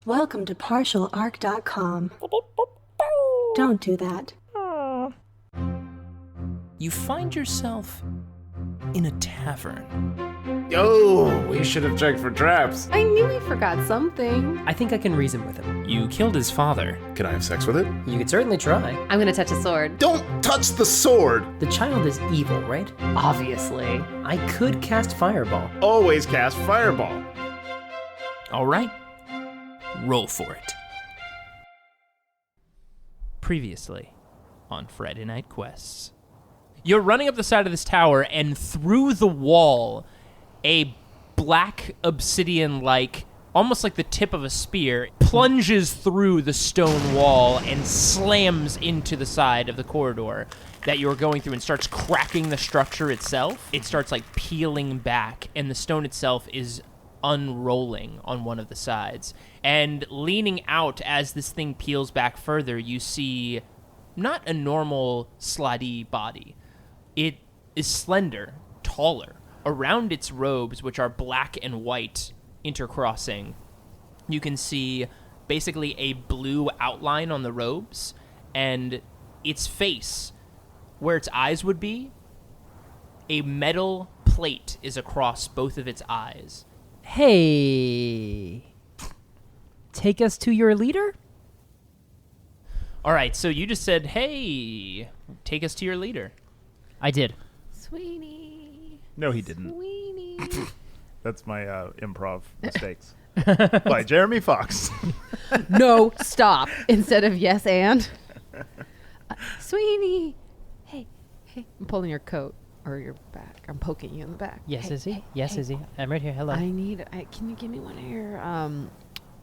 Welcome to partialarc.com. Don't do that. You find yourself in a tavern. Oh, we should have checked for traps. I knew he forgot something. I think I can reason with him. You killed his father. Can I have sex with it? You could certainly try. I'm gonna touch a sword. Don't touch the sword! The child is evil, right? Obviously. I could cast Fireball. Always cast Fireball. All right. Roll for it. Previously on Friday Night Quests. You're running up the side of this tower, and through the wall, a black obsidian-like, almost like the tip of a spear, plunges through the stone wall and slams into the side of the corridor that you're going through and starts cracking the structure itself. It starts like peeling back, and the stone itself is unrolling on one of the sides. And leaning out as this thing peels back further, you see not a normal slutty body. It is slender, taller. Around its robes, which are black and white intercrossing, you can see basically a blue outline on the robes, and its face, where its eyes would be, a metal plate is across both of its eyes. Hey, take us to your leader? All right, so you just said, hey, take us to your leader. I did. Sweeney. No, he didn't. Sweeney. That's my improv mistakes. By Jeremy Fox. No, stop. Instead of yes and. Sweeney. Hey. I'm pulling your coat or your back. I'm poking you in the back. Yes, hey, Izzy. hey, Yes, hey. Izzy. I'm right here. Hello. Can you give me one of your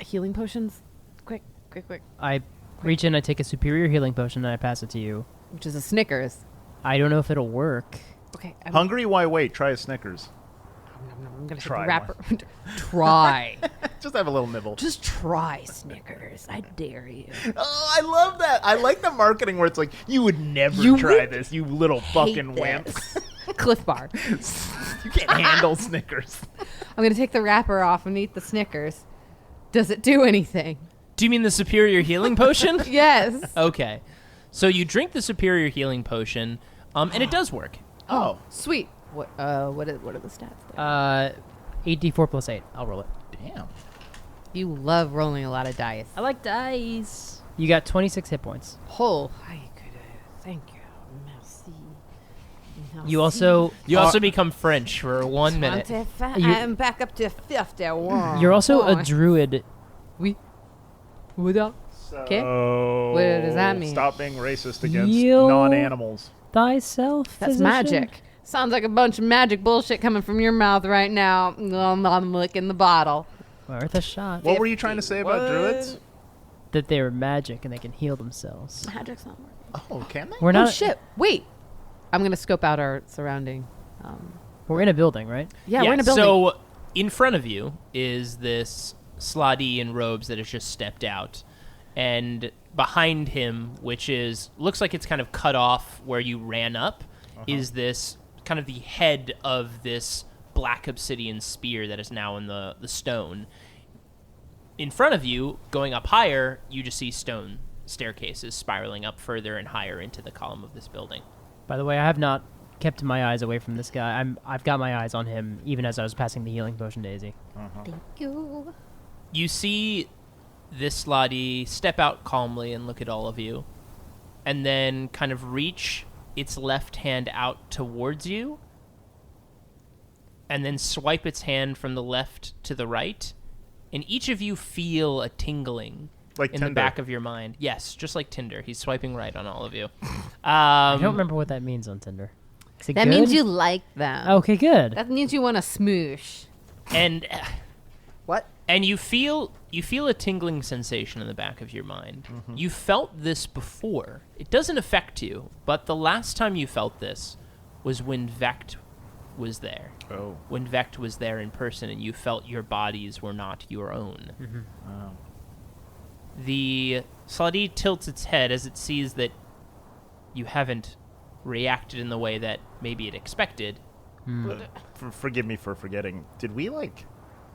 healing potions? Quick. I reach in, I take a superior healing potion, and I pass it to you. Which is a Snickers. I don't know if it'll work. Okay. Hungry? Why wait? Try a Snickers. I'm gonna Try take the wrapper. Try. Just have a little nibble. Just try Snickers. I dare you. Oh, I love that. I like the marketing where it's like, you would never You try would this, you little fucking wimp. Cliff Bar. You can't handle Snickers. I'm gonna take the wrapper off and eat the Snickers. Does it do anything? Do you mean the superior healing potion? Yes. Okay. So you drink the superior healing potion, and it does work. Oh. Sweet. What are the stats there? 8d4 plus 8. I'll roll it. Damn. You love rolling a lot of dice. I like dice. You got 26 hit points. Oh, thank you. Merci. You also become French for 1 minute. I'm back up to 51. You're also a druid. Oui. Okay. So, What does that mean? Stop being racist against Heal non-animals. Thyself. That's physician? magic. Sounds like a bunch of magic bullshit coming from your mouth right now. I'm licking the bottle. Worth a shot. What were you trying to say about druids? That they're magic and they can heal themselves. Magic's not working. Oh, can they? We're not. Oh shit! Wait, I'm gonna scope out our surrounding. We're in a building, right? Yeah, we're in a building. So in front of you is this slotty in robes that has just stepped out, and behind him, which looks like it's kind of cut off where you ran up, is this kind of the head of this black obsidian spear that is now in the stone. In front of you, going up higher, you just see stone staircases spiraling up further and higher into the column of this building. By the way, I have not kept my eyes away from this guy. I've got my eyes on him even as I was passing the healing potion to Izzy. Thank you. You see this slotty step out calmly and look at all of you, and then kind of reach its left hand out towards you, and then swipe its hand from the left to the right, and each of you feel a tingling Like in Tinder. the back of your mind. Yes, just like Tinder. He's swiping right on all of you. I don't remember what that means on Tinder. Is it That good? means you like them. Okay, good. That means you want to smoosh. And What? and you feel a tingling sensation in the back of your mind. You felt this before. It doesn't affect you, but the last time you felt this was when Vect was there. Oh. When Vect was there in person and you felt your bodies were not your own. Oh. The slutty tilts its head as it sees that you haven't reacted in the way that maybe it expected. Forgive me for forgetting. Did we,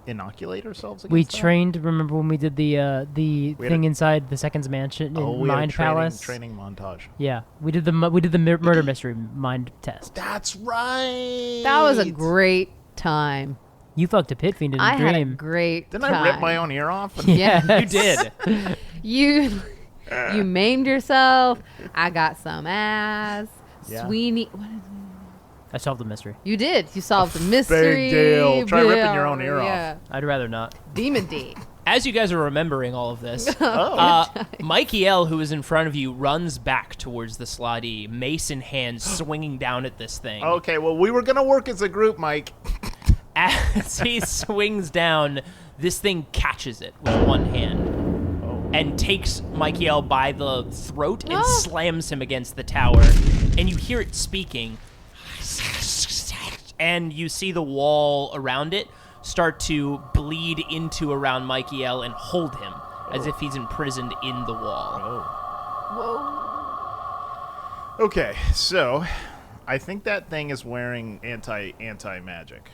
inoculate ourselves against We that? trained. Remember when we did the We had thing a- inside the Second's mansion in we had a Mind Palace? training montage. Yeah, we did the murder mystery mind test. That's right. That was a great time. You fucked a pit fiend in a I dream. had a great Didn't time. I rip my own ear off? Yeah. You did. You maimed yourself. I got some ass. Yeah. Sweeney. What is I solved the mystery. You did. You solved the mystery. Big deal. Try ripping your own ear off. Yeah. I'd rather not. Demon D. As you guys are remembering all of this, Oh. Mikey L, who is in front of you, runs back towards the slotty, mace in hand, swinging down at this thing. Okay, well, we were going to work as a group, Mike. As he swings down, this thing catches it with one hand and takes Mikey L by the throat and slams him against the tower. And you hear it speaking. And you see the wall around it start to bleed into around Mikey L and hold him as if he's imprisoned in the wall. Okay, so I think that thing is wearing anti-magic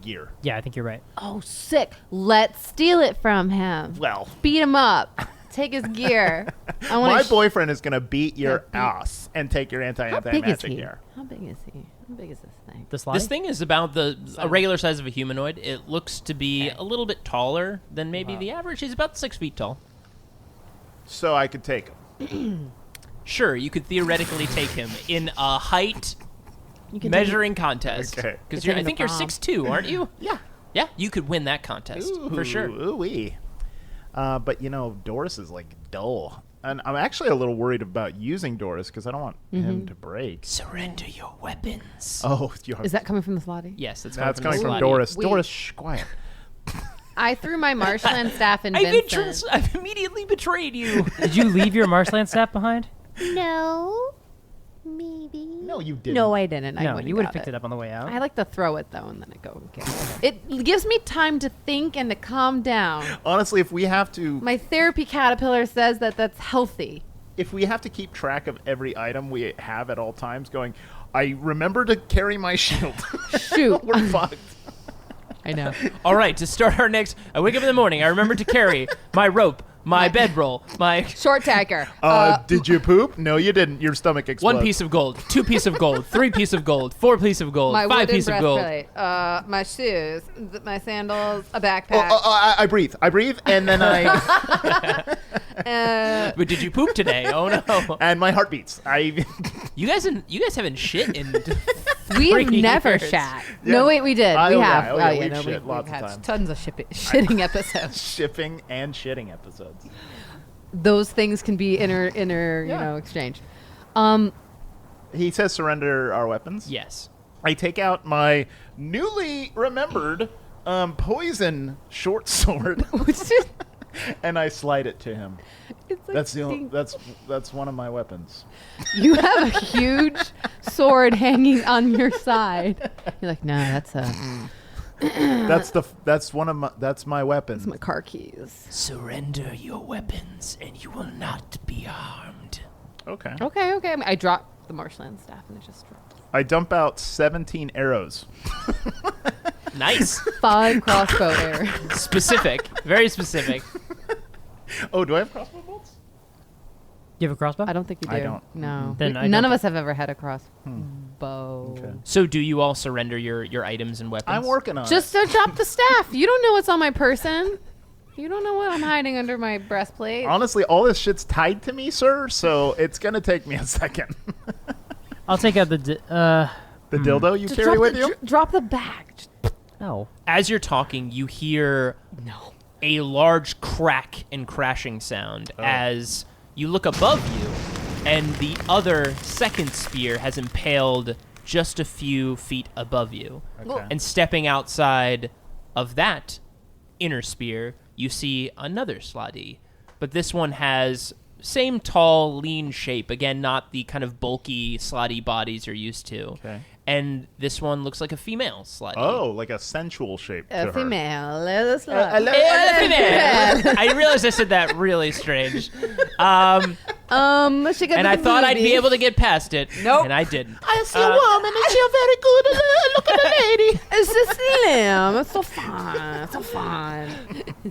gear. Yeah, I think you're right. Oh, sick. Let's steal it from him. Well, Beat him up. Take his gear. I want my boyfriend is going to beat your beat- ass and take your How big is anti-magic he? gear. How big is he? How big is this thing? The slide. This thing is about a regular size of a humanoid. It looks to be a little bit taller than maybe the average. He's about 6 feet tall. So I could take him. Sure, you could theoretically take him in a height You can measuring contest. Okay. Because It's I in think the you're bomb. 6'2", aren't you? Yeah. Yeah, you could win that contest for sure. Ooh-wee. But, Doris is, dull. And I'm actually a little worried about using Doris because I don't want him to break. Surrender your weapons. Oh, Is that coming from the slotty? Yes, that's that's coming coming from the Doris. Wait. Doris, shh, quiet. I threw my marshland staff in slotty. Vincent. I've immediately betrayed you. Did you leave your marshland staff behind? No. Maybe. No, you didn't. No, I didn't. I No, would've you would have got picked it up on the way out. I like to throw it though, and then I go get it. It gives me time to think and to calm down. Honestly, if we have to My therapy caterpillar says that that's healthy. keep track of every item we have at all times, going, I remember to carry my shield. Shoot. We're fucked. I know. All right, to start our next... I wake up in the morning. I remember to carry my rope, my bedroll, my... Short tacker. Did you poop? No, you didn't. Your stomach exploded. 1 piece of gold, 2 piece of gold, 3 piece of gold, 4 piece of gold, My 5 wooden piece of gold. breastplate. My shoes. My sandals. A Oh, backpack. I breathe. I breathe, and then I... But did you poop today? Oh no! and my heart beats. You guys haven't shit in. We've 3 never years. shat. Yeah. No, wait, we did. Oh, We yeah. have. Oh, yeah, we've no, shit lots of had times. tons of shitting episodes. shipping and shitting episodes. Those things can be Yeah. exchange. He says surrender our weapons. Yes. I take out my newly remembered poison short sword and I slide it to him. It's like That's one of my weapons. you have a huge sword hanging on your side. You're like, no, that's That's my weapon. my car keys. Surrender your weapons, and you will not be harmed. Okay. Okay. I dropped the marshland staff and it just dropped. I dump out 17 arrows. Nice. 5 crossbow arrows. Specific. Very specific. Oh, do I have crossbow bolts? You have a crossbow? I don't think you do. I don't. No. Then I None don't of us have ever had a crossbow. Okay. So, do you all surrender your items and weapons? I'm working on Just it. drop the staff. You don't know what's on my person. You don't know what I'm hiding under my breastplate. Honestly, all this shit's tied to me, sir, so it's going to take me a second. I'll take out the... The dildo you Just carry drop with the, you? drop the bag. No. As you're talking, you hear a large crack and crashing sound as you look above you, and the other second spear has impaled just a few feet above you. Okay. And stepping outside of that inner spear, you see another slotty. But this one has same tall, lean shape. Again, not the kind of bulky, slotty bodies you're used to. Okay. And this one looks like a female slotty. Oh, like a sensual shape to A her. female. Let us I realized I said that really strange. She got And I thought I'd be able to get past it. Nope. And I didn't. I see a woman and she's a very good looking lady. It's just slim. It's so fun. It's so fun.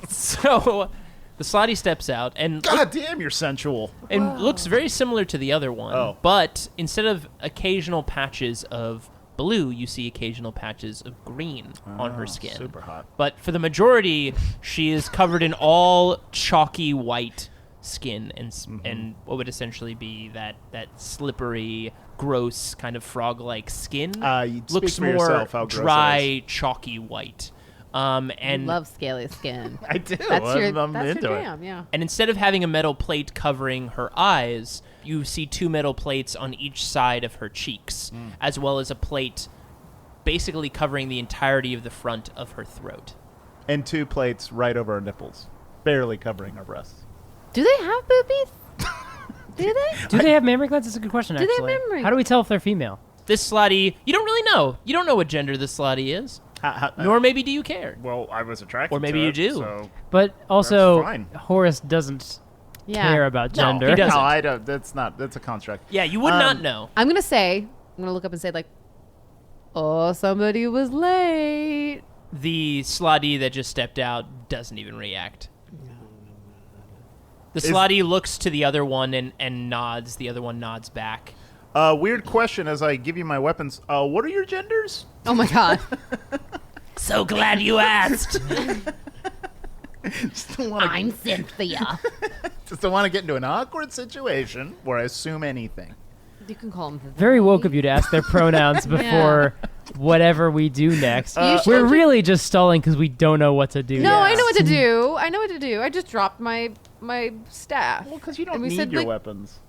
So the Slotty steps out and God damn, you're sensual. and looks very similar to the other one. Oh. But instead of occasional patches of blue, you see occasional patches of green on her skin. Super hot. But for the majority, she is covered in all chalky white skin and what would essentially be that slippery, gross kind of frog-like skin. Speak Looks for more yourself how gross it dry, chalky white. And Love scaly skin. I do. That's your I'm that's into your it. jam, yeah. And instead of having a metal plate covering her eyes, you see 2 metal plates on each side of her cheeks, as well as a plate basically covering the entirety of the front of her throat. And 2 plates right over her nipples, barely covering her breasts. Do they have boobies? Do they? Do they have mammary glands? That's a good question, Do they have actually. mammary How do we tell if they're female? This Slotty, you don't really know. You don't know what gender this Slotty is. Nor maybe do you care. Well, I was attracted Or maybe to you it, do. So. But also, fine. Horace doesn't Yeah. care about gender. he doesn't. No, I don't. That's a construct. Yeah, you would not know. I'm gonna look up and say like, oh, somebody was late. The Slotty that just stepped out doesn't even react. The Slotty looks to the other one and nods. The other one nods back. Weird question as I give you my weapons. What are your genders? Oh my god. So glad you asked. Just don't want I'm Cynthia. to get into an awkward situation where I assume anything. You can call him. Very woke of you to ask their pronouns before whatever we do next. We're really just stalling because we don't know what to do. No, I next. know what to do. I know what to do. I just dropped my staff. Well, because you don't And we need said, your like- weapons.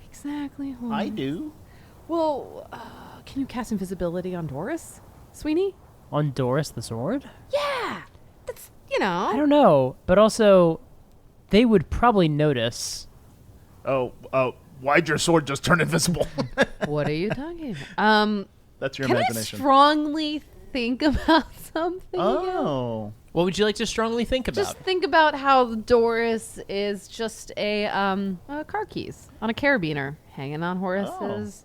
Exactly. Hold I on. do. Well, can you cast invisibility on Doris, Sweeney? On Doris the sword? Yeah. That's I don't know. But also, they would probably notice. Oh, why'd your sword just turn invisible? What are you talking about? That's your Can imagination. I strongly think about something? Oh. What would you like to strongly think about? Just think about how Doris is just a car keys on a carabiner hanging on Horace's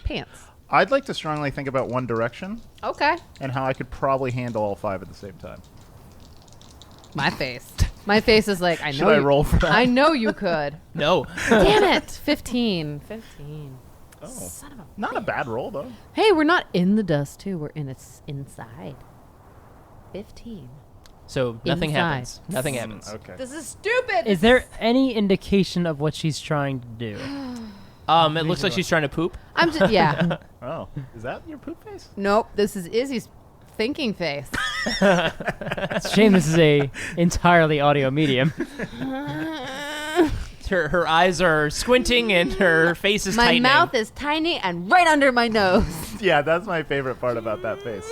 pants. I'd like to strongly think about One Direction Okay. and how I could probably handle all 5 at the same time. My face. My face is like, I know. Should I roll for that? I know you could. No. Damn it. 15. 15. Oh. Son of a. Not a bad roll, though. Hey, we're not in the dust too. We're in it's inside. 15. So nothing Inside. happens. Nothing happens. Okay. This is stupid. Is there any indication of what she's trying to do? It looks like she's trying to poop. I'm just yeah. Oh, is that your poop face? Nope. This is Izzy's thinking face. It's a shame this is a entirely audio medium. Her eyes are squinting and her face is My tightening. mouth is tiny and right under my nose. Yeah, that's my favorite part about that face.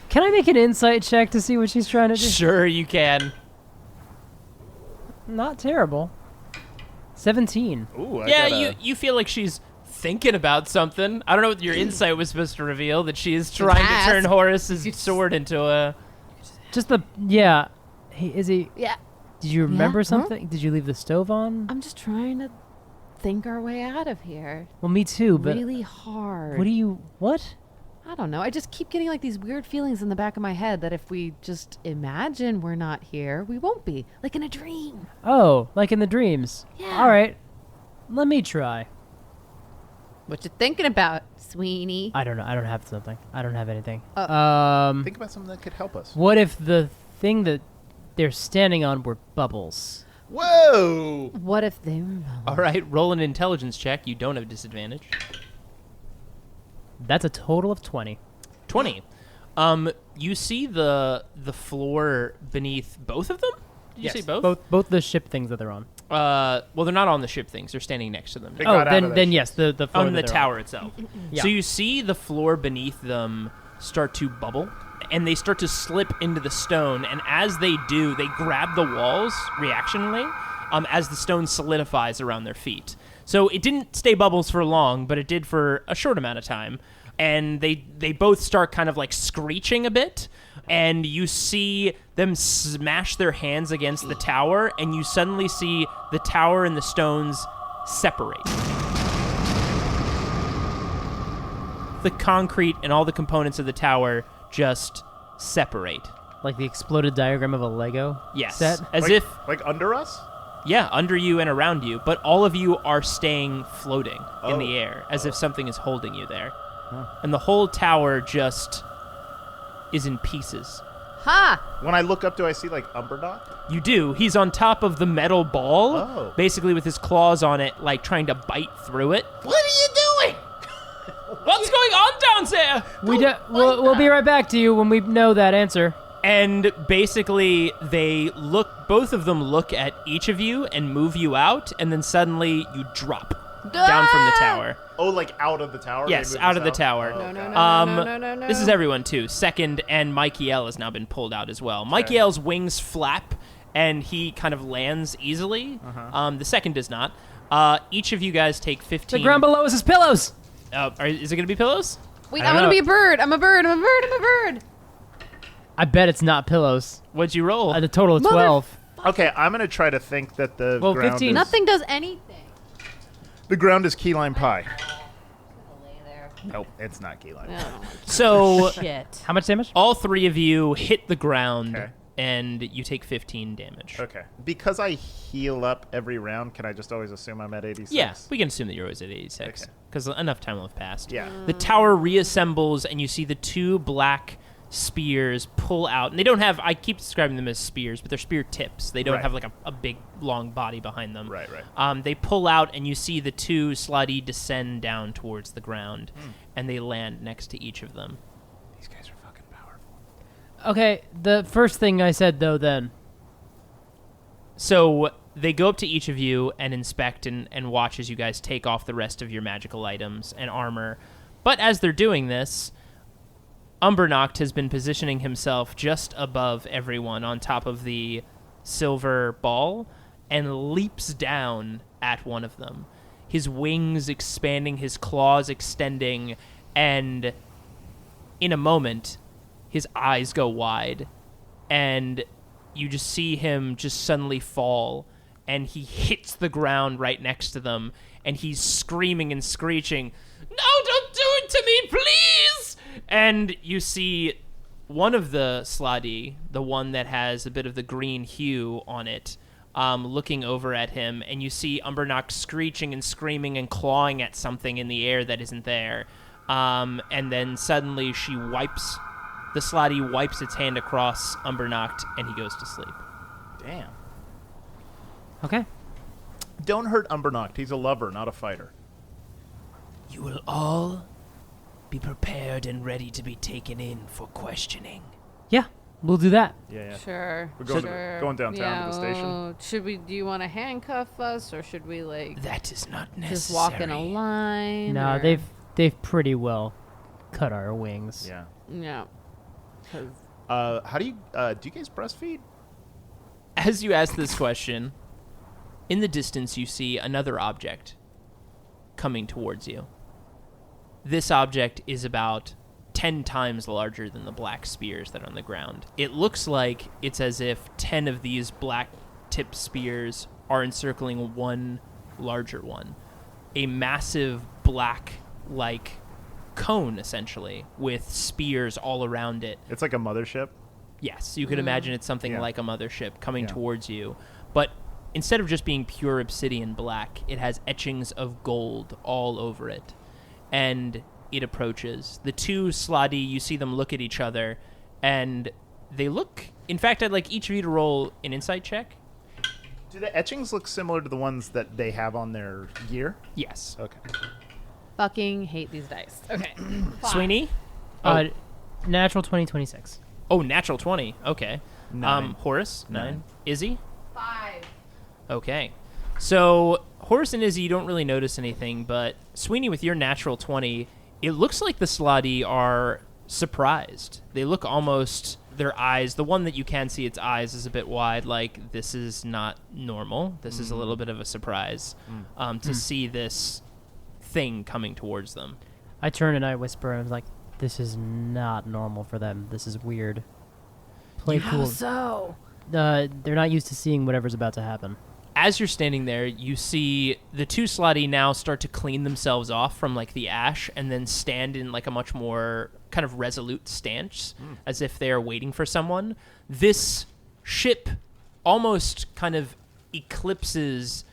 Can I make an insight check to see what she's trying to do? Sure, you can. Not terrible. 17. Ooh, You feel like she's thinking about something. I don't know what your insight was supposed to reveal, that she is trying to turn ask. Horace's sword into a... Just the yeah. Hey, Izzy, Yeah. did you remember Huh? something? Did you leave the stove on? I'm just trying to think our way out of here. Well, me too. But Really hard. what do you? What? I don't know. I just keep getting like these weird feelings in the back of my head that if we just imagine we're not here, we won't be. Like in a dream. Oh, like in the dreams. Yeah. All right. Let me try. What you thinking about, Sweeney? I don't know. I don't have something. I don't have anything. Think about something that could help us. What if the thing that they're standing on were bubbles? Whoa! What if they were... All right, roll an intelligence check. You don't have disadvantage. That's a total of 20. 20. You see the floor beneath both of them? Did you say both? Both the ship things that they're on. Well, they're not on the ship things. They're standing next to them. They Oh, got out of then that then ship. yes, the floor On that the they're tower itself. Yeah. So you see the floor beneath them start to bubble, and they start to slip into the stone, and as they do, they grab the walls reactionally as the stone solidifies around their feet. So it didn't stay bubbles for long, but it did for a short amount of time. And they both start kind of like screeching a bit, and you see them smash their hands against the tower, and you suddenly see the tower and the stones separate. The concrete and all the components of the tower just separate. Like the exploded diagram of a Lego Yes. set? As Like- if, like under us. yeah, under you and around you, but all of you are staying floating in the air, as if something is holding you there. And the whole tower just is in pieces. Ha! When I look up, do I see like Umbernock? You do. He's on top of the metal ball, Oh. basically with his claws on it, like trying to bite through it. What are you doing? What's going on down there? We'll be right back to you when we know that answer. And basically, both of them look at each of you and move you out, and then suddenly you drop down from the tower. Oh, like out of the tower? Yes, They moved out us of the tower. Oh, No, okay. no. This is everyone, too. Second, and Michael has now been pulled out as well. Michael's wings flap, and he kind of lands easily. The second does not. Each of you guys take 15. The ground below us is pillows. Is it going to be pillows? Wait, I I'm don't gonna know. be a bird. I'm a bird. I'm a bird. I'm a bird. I bet it's not pillows. What'd you roll? At a total of Mother- 12. Okay, I'm gonna try to think that the Well, ground 15. is Nothing does anything. the ground is key lime pie. Lay there. Nope, it's not key lime. pie. No. So Shit. How much damage? all three of you hit the ground, Okay. and you take 15 damage. Okay, because I heal up every round, can I just always assume I'm at 86? Yeah, we can assume that you're always at 86, Okay. because enough time will have passed. Yeah. The tower reassembles, and you see the two black spears pull out. And they don't have, I keep describing them as spears, but they're spear tips. They don't Right. have like a big, long body behind them. Right. They pull out, and you see the two slutty descend down towards the ground, and they land next to each of them. These guys are fucking powerful. Okay, the first thing I said, though, then. So they go up to each of you and inspect and watch as you guys take off the rest of your magical items and armor. But as they're doing this, Umbernoct has been positioning himself just above everyone on top of the silver ball and leaps down at one of them. His wings expanding, his claws extending, and in a moment, his eyes go wide, and you just see him just suddenly fall, and he hits the ground right next to them, and he's screaming and screeching, "No, don't do it to me, please!" And you see one of the slutty, the one that has a bit of the green hue on it, looking over at him, and you see Umbernock screeching and screaming and clawing at something in the air that isn't there. And then suddenly the slutty wipes its hand across Umbernoct, and he goes to sleep. Damn. Okay. Don't hurt Umbernoct. He's a lover, not a fighter. You will all be prepared and ready to be taken in for questioning. Yeah, we'll do that. Yeah. Sure. We're going, sure. going downtown to the station. well, should we? Do you want to handcuff us, or should we like That is not necessary. just walk in a line? No, or- they've pretty well cut our wings. Yeah. Yeah. 'Cause- How do you guys breastfeed? As you ask this question, in the distance you see another object coming towards you. This object is about 10 times larger than the black spears that are on the ground. It looks like it's as if 10 of these black tip spears are encircling one larger one. A massive black, cone, essentially, with spears all around it. It's like a mothership. Yes, you could imagine it's something Yeah. like a mothership coming Yeah. towards you. But instead of just being pure obsidian black, it has etchings of gold all over it. And it approaches. The two slutty, you see them look at each other, and they look... In fact, I'd like each of you to roll an insight check. Do the etchings look similar to the ones that they have on their gear? Yes. Okay. fucking hate these dice. Okay. Sweeney? Natural 2026. Oh, natural 20. Okay. 9. Horace? 9. Izzy? 5. Okay. So, Horace and Izzy, you don't really notice anything, but Sweeney, with your natural 20, it looks like the slutty are surprised. They look almost, their eyes, the one that you can see its eyes is a bit wide, like, this is not normal. This is a little bit of a surprise to see this thing coming towards them. I turn and I whisper and I'm like, this is not normal for them. This is weird. Play cool. so? They're not used to seeing whatever's about to happen. As you're standing there, you see the two slotty now start to clean themselves off from like the ash and then stand in like a much more kind of resolute stance as if they are waiting for someone. This ship almost kind of eclipses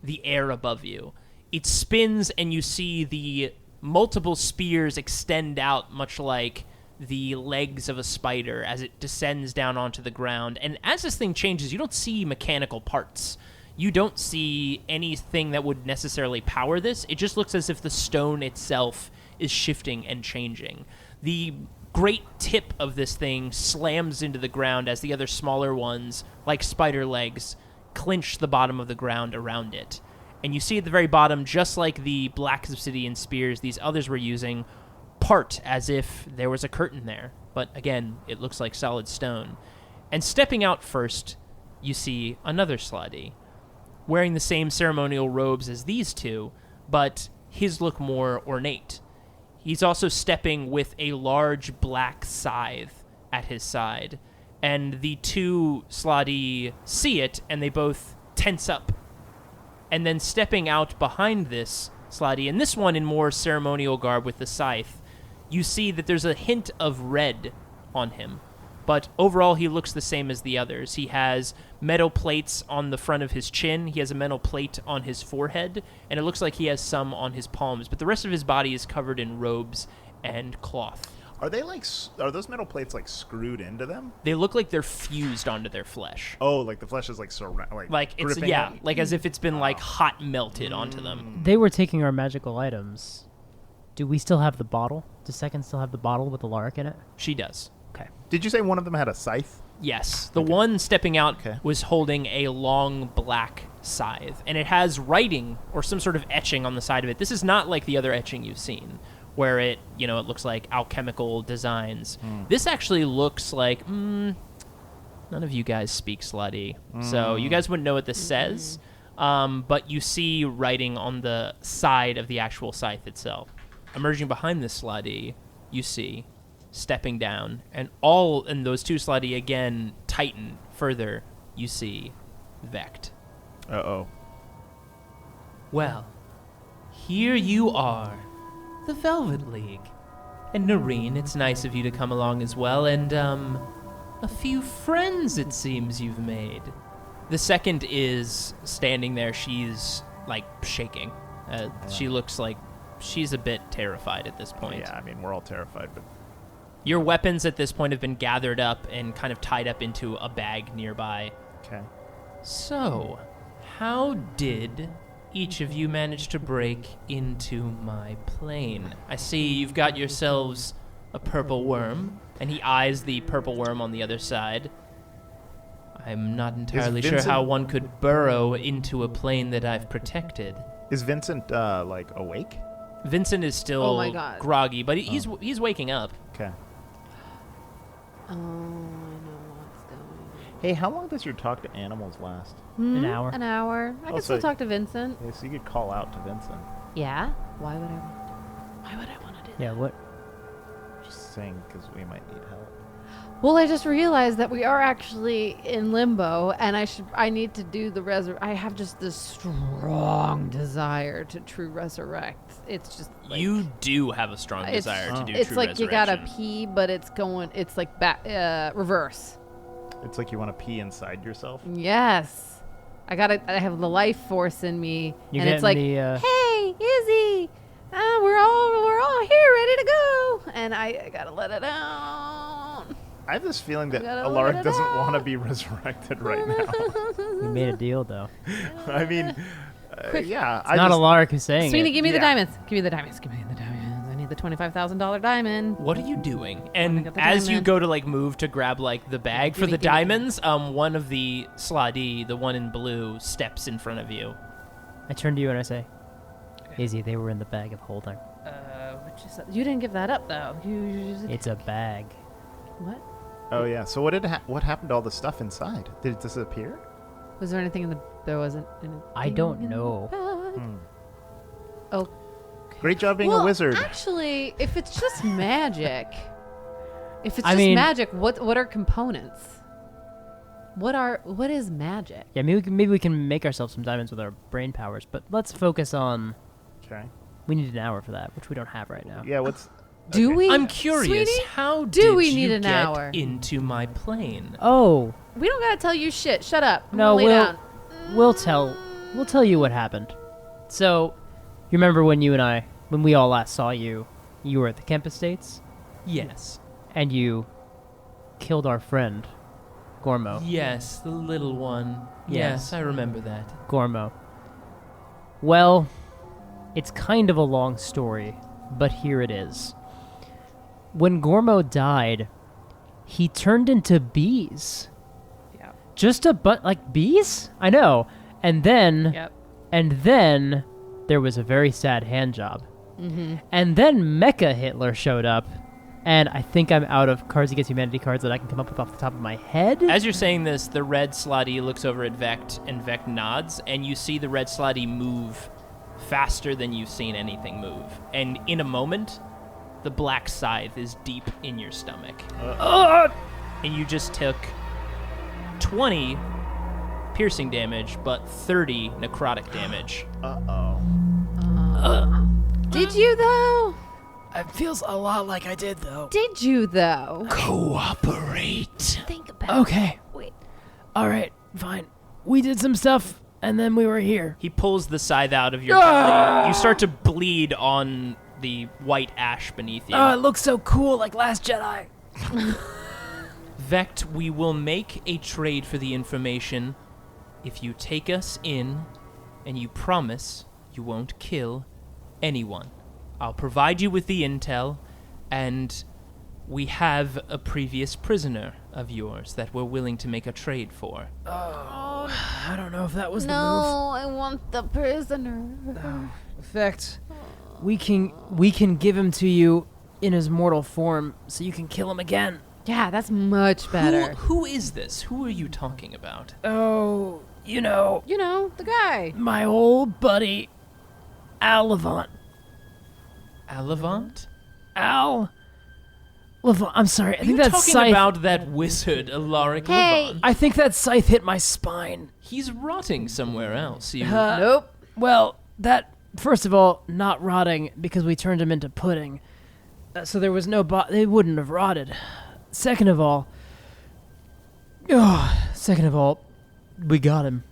the air above you. It spins and you see the multiple spears extend out much like the legs of a spider as it descends down onto the ground. And as this thing changes, you don't see mechanical parts. You don't see anything that would necessarily power this. It just looks as if the stone itself is shifting and changing. The great tip of this thing slams into the ground as the other smaller ones, like spider legs, clinch the bottom of the ground around it. And you see at the very bottom, just like the black obsidian spears these others were using, part as if there was a curtain there. But again, it looks like solid stone. And stepping out first, you see another slotty, wearing the same ceremonial robes as these two, but his look more ornate. He's also stepping with a large black scythe at his side. And the two slotty see it, and they both tense up. And then stepping out behind this slotty, and this one in more ceremonial garb with the scythe, you see that there's a hint of red on him. But overall, he looks the same as the others. He has metal plates on the front of his chin. He has a metal plate on his forehead. And it looks like he has some on his palms. But the rest of his body is covered in robes and cloth. Are those metal plates like screwed into them? They look like they're fused onto their flesh. Oh, like the flesh is like Like it's gripping it? like as if it's been like hot melted onto them. They were taking our magical items. Do we still have the bottle? Does Second still have the bottle with the lark in it? She does. Okay. Did you say one of them had a scythe? Yes. The one stepping out Okay. was holding a long black scythe, and it has writing or some sort of etching on the side of it. This is not like the other etching you've seen, where it looks like alchemical designs. This actually looks like, none of you guys speak slutty, so you guys wouldn't know what this says, but you see writing on the side of the actual scythe itself. Emerging behind this slutty, you see, stepping down, and those two slutty again tighten further, you see Vect. Uh-oh. Well, here you are, the Velvet League. And Noreen, it's nice of you to come along as well, and, a few friends it seems you've made. The second is standing there. She's, like, shaking. She looks like she's a bit terrified at this point. Yeah, I mean, we're all terrified, but... Your weapons at this point have been gathered up and kind of tied up into a bag nearby. Okay. So, how did each of you manage to break into my plane? I see you've got yourselves a purple worm, and he eyes the purple worm on the other side. I'm not entirely sure how one could burrow into a plane that I've protected. Is Vincent, awake? Vincent is still Oh my God. groggy, but he's waking up. Okay. Oh, I know what's going on. Hey, how long does your talk to animals last? An hour. An hour. I can still talk to Vincent. Yeah, so you could call out to Vincent. Yeah? Why would I want to do that? Yeah, what? Just saying, because we might need help. Well, I just realized that we are actually in limbo, and I need to do the I have just this strong desire to true resurrect. It's just like, You do have a strong desire to do it's true like resurrection. you gotta pee, but it's like reverse. It's like you want to pee inside yourself? Yes, I have the life force in me, You and it's getting like, the, hey, Izzy, we're all here, ready to go, and I gotta let it out. I have this feeling that gotta Alaric let it doesn't out. want to be resurrected right now. We made a deal, though. I mean, yeah. It's not Alaric who's saying Sweeney, it. give me the Yeah. diamonds. Give me the diamonds. Give me the diamonds. I need the $25,000 diamond. What are you doing? I And got the as you diamond. go to like move to grab like the bag for Gimme, the gimme, diamonds, one of the slotty, the one in blue, steps in front of you. I turn to you and I say, Izzy, they were in the bag of holding. Which is you didn't give that up though. You just, It's a bag. what? Oh, yeah. So what happened to all the stuff inside? Did it disappear? Was there anything in the? There wasn't. I don't know. Oh. Great job being Well, a wizard. Actually, if it's just magic, If it's I just mean- magic, what are components? What is magic? Yeah, maybe we can make ourselves some diamonds with our brain powers, but let's focus on. Okay. We need an hour for that, which we don't have right now. Yeah, what's... Do okay. we? I'm curious, Sweetie? how Do did we you need an get hour? into my plane? Oh, We don't gotta tell you shit. Shut up. I'm no, gonna lay down. we'll tell you what happened. So, you remember when we all last saw you, you were at the Kemp Estates, Yes. and you killed our friend, Gormo. Yes, the little one. Yes, I remember that. Gormo. Well, it's kind of a long story, but here it is. When Gormo died, he turned into bees. Yeah. Just like bees? I know. And then Yep. there was a very sad hand job. Mm-hmm. And then Mecha Hitler showed up. And I think I'm out of Cards Against Humanity cards that I can come up with off the top of my head. As you're saying this, the red slotty looks over at Vect, and Vect nods, and you see the red slotty move faster than you've seen anything move. And in a moment, the black scythe is deep in your stomach. And you just took 20 piercing damage, but 30 necrotic damage. Uh-oh. Did you though? It feels a lot like I did, though. Did you though? Cooperate. Think about Okay. Wait. All right, fine. We did some stuff, and then we were here. He pulls the scythe out of your belly. You start to bleed on the white ash beneath you. Oh, it looks so cool, like Last Jedi. Vect, we will make a trade for the information if you take us in and you promise you won't kill anyone. I'll provide you with the intel, and we have a previous prisoner of yours that we're willing to make a trade for. I don't know if that was No, I want the prisoner. In fact, we can give him to you in his mortal form, so you can kill him again. Yeah, that's much better. Who is this? Who are you talking about? Oh, you know, You know, the guy. my old buddy, Al Levant. Alevant? Al Levant. I'm sorry. I Are think you that talking scythe. about that wizard, Alaric Hey. Levant? I think that scythe hit my spine. He's rotting somewhere else. You... Nope. Well, that first of all, not rotting because we turned him into pudding, so there was no. They wouldn't have rotted. Second of all, we got him.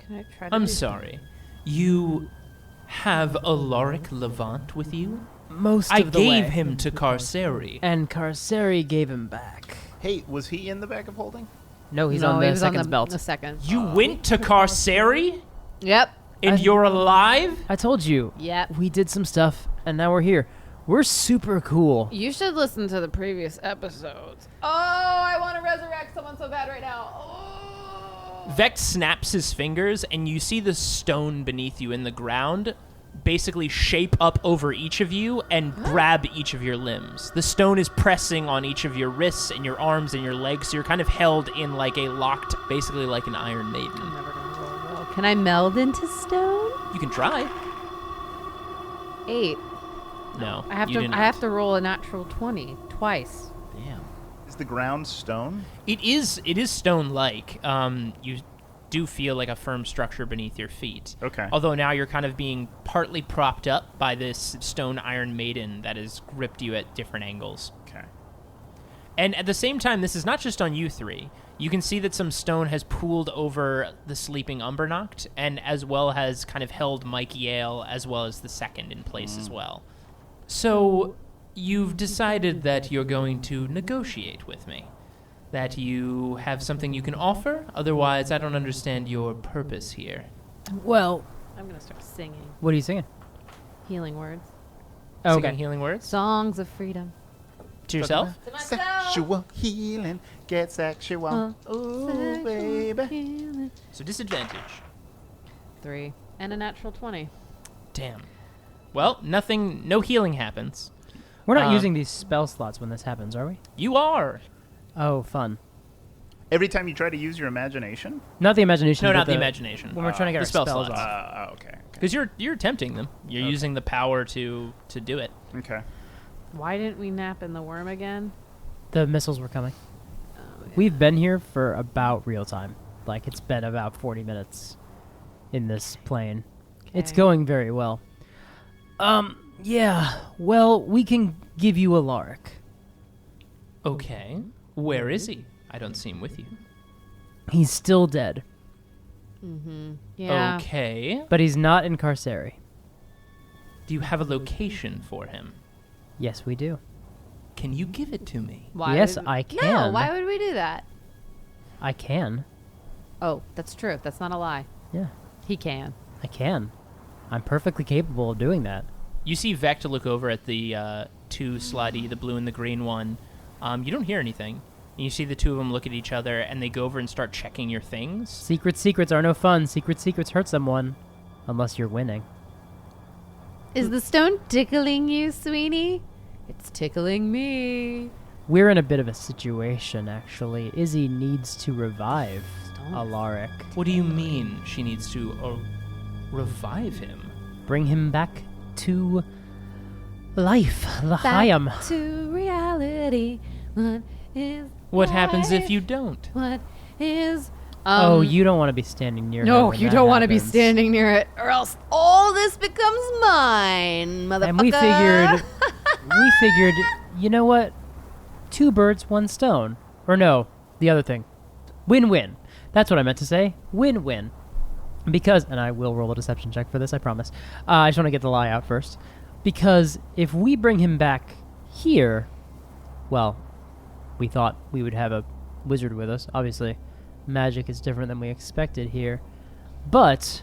Can I try to I'm do- sorry. You have Alaric Levant with you? Most I of the gave way. him to Carceri. And Carceri gave him back. Hey, was he in the bag of holding? No, he's No, on he the was second on the, belt. The second. You went to Carceri? Yep. And you're alive? I told you. Yep. We did some stuff, and now we're here. We're super cool. You should listen to the previous episodes. Oh, I want to resurrect someone so bad right now. Oh. Vect snaps his fingers, and you see the stone beneath you in the ground basically shape up over each of you and grab each of your limbs. The stone is pressing on each of your wrists and your arms and your legs, so you're kind of held in like a locked, basically like an Iron Maiden. Never gonna roll well. Can I meld into stone? You can try. 8. No, I have you to. didn't. I have to roll a natural 20 twice. Damn. Is the ground stone? It is stone-like. You do feel like a firm structure beneath your feet. Okay. Although now you're kind of being partly propped up by this stone Iron Maiden that has gripped you at different angles. Okay. And at the same time, this is not just on you three. You can see that some stone has pooled over the sleeping Umbernacht, and as well has kind of held Mike Yale as well as the second in place as well. So you've decided that you're going to negotiate with me. That you have something you can offer? Otherwise, I don't understand your purpose here. Well, I'm gonna start singing what are you singing? healing words, Singing healing words? songs of freedom. To yourself? To myself. Sexual healing. Get sexual. Ooh, baby. Healing. So disadvantage. 3 and a natural 20. Damn. Well, no healing happens. We're not using these spell slots when this happens, are we? You are. Oh, fun. Every time you try to use your imagination? Not the imagination. No, but not the imagination. When we're trying to get the our spell spells slots. off. Okay. Because you're attempting them. You're using the power to do it. Okay. Why didn't we nap in the worm again? The missiles were coming. Oh, yeah. We've been here for about real time. Like, it's been about 40 minutes in this plane. It's Okay. going very well. Yeah. Well, we can give you a Alaric. Okay. Where is he? I don't see him with you. He's still dead, Mm-hmm. Yeah. Okay. but he's not in Carceri. Do you have a location for him? Yes, we do. Can you give it to me? Why Yes, would- I No, can. why would we do that? I can. Oh, that's true. That's not a lie. Yeah, He can. I can. I'm perfectly capable of doing that. You see Vect look over at the two slutty, the blue and the green one. You don't hear anything. And you see the two of them look at each other, and they go over and start checking your things. Secrets are no fun. Secrets hurt someone. Unless you're winning. Is the stone tickling you, Sweeney? It's tickling me. We're in a bit of a situation, actually. Izzy needs to revive Alaric. What do you mean she needs to revive him? Bring him back to life. L'chaim. Back to reality. What is What happens if life? you don't? What is... Oh, you don't want to be standing near him No, when you that don't want to be happens. standing near it, or else all this becomes mine, motherfucker. And we figured, you know what? 2 birds, 1 stone. Or no, the other thing. Win-win. That's what I meant to say. Win-win. Because, and I will roll a deception check for this, I promise. I just want to get the lie out first. Because if we bring him back here, well, we thought we would have a wizard with us. Obviously, magic is different than we expected here. But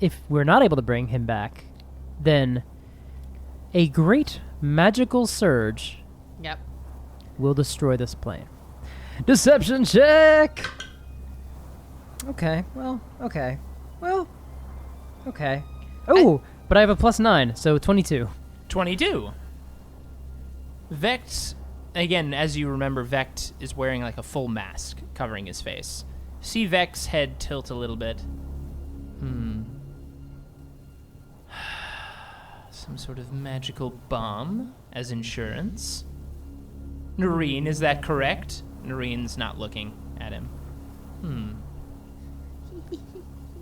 if we're not able to bring him back, then a great magical surge Yep. will destroy this plane. Deception check! Okay, well, okay. Well, okay. Oh, but I have a +9, so 22. 22. Vect, again, as you remember, Vect is wearing like a full mask covering his face. See Vect's head tilt a little bit. Some sort of magical bomb as insurance. Noreen, is that correct? Noreen's not looking at him.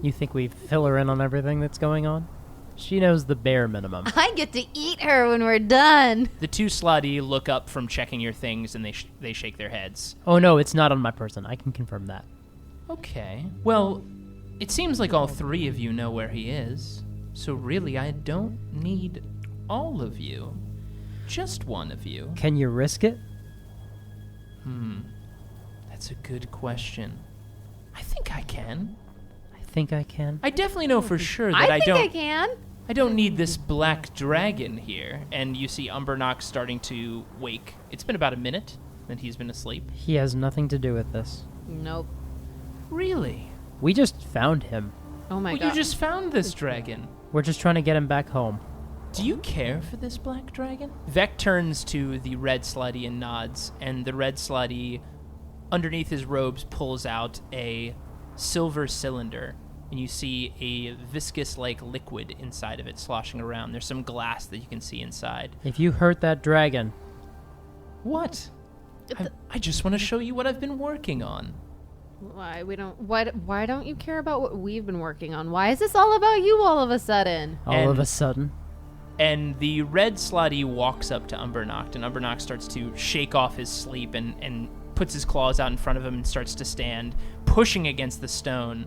You think we fill her in on everything that's going on? She knows the bare minimum. I get to eat her when we're done. The two slutty look up from checking your things and they shake their heads. Oh no, it's not on my person. I can confirm that. Okay. Well, it seems like all 3 of you know where he is. So really, I don't need all of you. Just one of you. Can you risk it? That's a good question. I think I can. I think I can. I definitely know for sure that I think I can. I don't need this black dragon here. And you see Umbernock starting to wake. It's been about a minute that he's been asleep. He has nothing to do with this. Nope. Really? We just found him. Oh my Well, god. you just found this dragon. We're just trying to get him back home. Do you care for this black dragon? Vect turns to the red slutty and nods, and the red slutty, underneath his robes, pulls out a silver cylinder, and you see a viscous-like liquid inside of it sloshing around. There's some glass that you can see inside. If you hurt that dragon, What? I just want to show you what I've been working on. Why we don't? Why don't you care about what we've been working on? Why is this all about you all of a sudden? all of And- a sudden, And the red slutty walks up to Umbernock, and Umbernock starts to shake off his sleep and puts his claws out in front of him and starts to stand, pushing against the stone.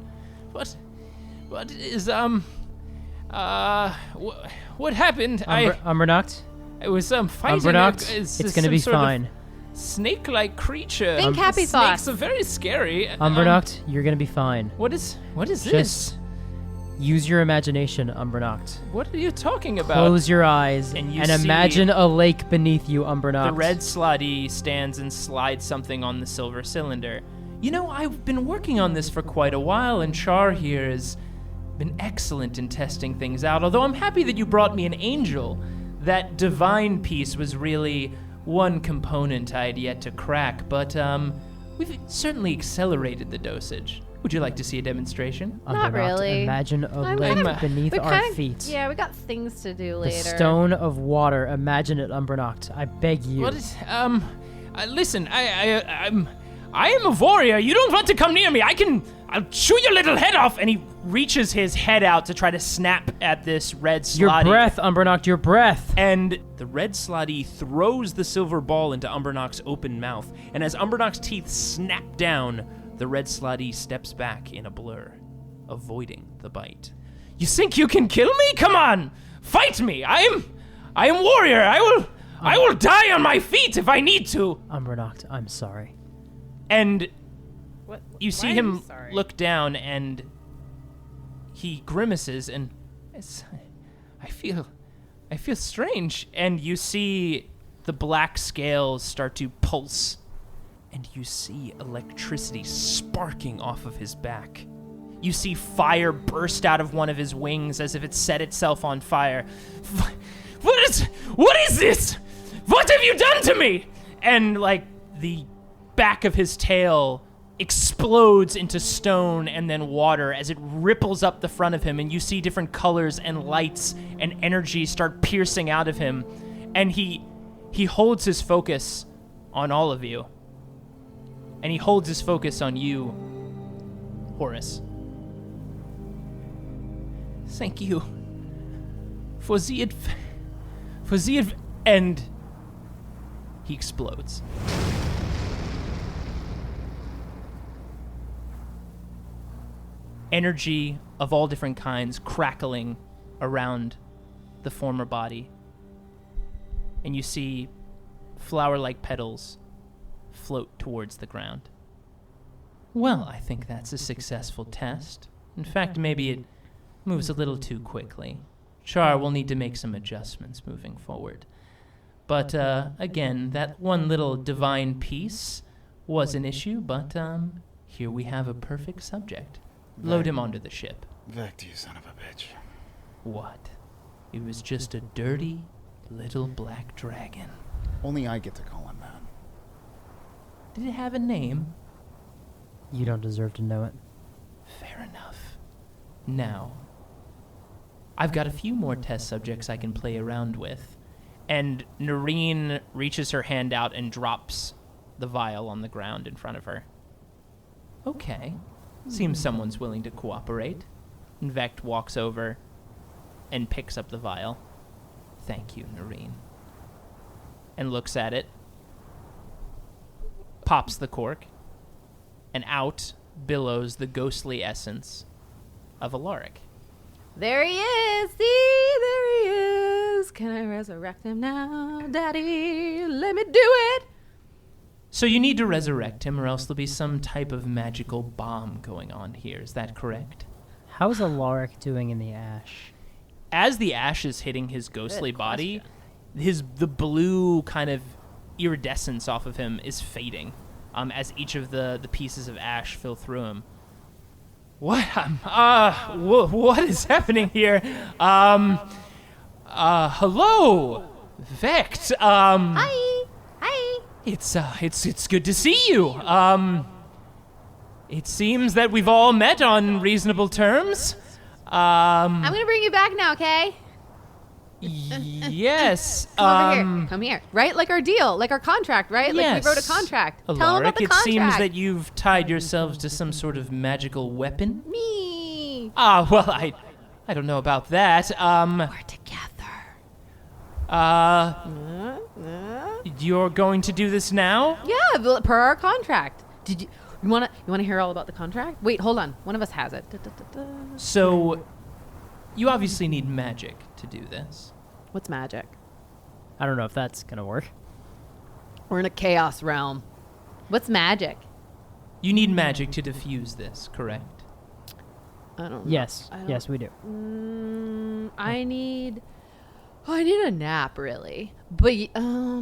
What is, what happened? Umbernocked? I was, fighting Umbernocked? it's It's gonna be fine. Snake-like creature. Think happy Snakes thoughts. are very scary. Umbernocked, you're gonna be fine. What is this? Just use your imagination, Umbernocked. What are you talking about? Close your eyes And and, you see imagine a lake beneath you, Umbernocked. The red slutty stands and slides something on the silver cylinder. You know, I've been working on this for quite a while, and Char here has been excellent in testing things out, although I'm happy that you brought me an angel. That divine piece was really one component I had yet to crack, but we've certainly accelerated the dosage. Would you like to see a demonstration? Not really. Imagine a I'm lake kinda- beneath we our kinda- feet. Yeah, we got things to do The later. stone of water. Imagine it, Umbernocked. I beg you. What is, Listen, I am a warrior. You don't want to come near me. I'll chew your little head off. And he reaches his head out to try to snap at this red slotty. Your breath, Umbernoct, your breath. And the red slotty throws the silver ball into Umbernoct's open mouth. And as Umbernoct's teeth snap down, the red slotty steps back in a blur, avoiding the bite. You think you can kill me? Come on, fight me. I am warrior. I will die on my feet if I need to. Umbernoct, I'm sorry. And What? you see Why are him you sorry? look down, and he grimaces, and I feel strange. And you see the black scales start to pulse, and you see electricity sparking off of his back. You see fire burst out of one of his wings as if it set itself on fire. What is this? What have you done to me? And like the back of his tail explodes into stone and then water as it ripples up the front of him, and you see different colors and lights and energy start piercing out of him. And he holds his focus on all of you. And he holds his focus on you, Horace. Thank you for the and he explodes. Energy of all different kinds crackling around the former body. And you see flower-like petals float towards the ground. Well, I think that's a successful test. In fact, maybe it moves a little too quickly. Char will need to make some adjustments moving forward. But, again, that one little divine piece was an issue, but, here we have a perfect subject. Load him onto the ship. Vect, you son of a bitch. What? It was just a dirty little black dragon. Only I get to call him that. Did it have a name? You don't deserve to know it. Fair enough. Now, I've got a few more test subjects I can play around with. And Noreen reaches her hand out and drops the vial on the ground in front of her. Okay. Seems someone's willing to cooperate. And Vect walks over and picks up the vial. Thank you, Noreen. And looks at it. Pops the cork. And out billows the ghostly essence of Alaric. There he is. See, there he is. Can I resurrect him now, Daddy? Let me do it. So you need to resurrect him, or else there'll be some type of magical bomb going on here. Is that correct? How's Alaric doing in the ash? As the ash is hitting his ghostly body, the blue kind of iridescence off of him is fading as each of the pieces of ash fill through him. What? What is happening here? Hello, Vect. Hi. Hi. It's good to see you. It seems that we've all met on reasonable terms. I'm gonna bring you back now, okay? Yes. Come over here. Come here. Right? Like our deal. Like our contract, right? Yes. Like we wrote a contract. Tell them about Alaric, the it contract. seems that you've tied yourselves to some sort of magical weapon. Me. Well, I don't know about that. We're together. You're going to do this now? Yeah, per our contract. Did you wanna hear all about the contract? Wait, hold on. One of us has it. So, you obviously need magic to do this. What's magic? I don't know if that's gonna work. We're in a chaos realm. What's magic? You need magic to diffuse this, correct? I don't know. Yes, we do. I need a nap, really. But I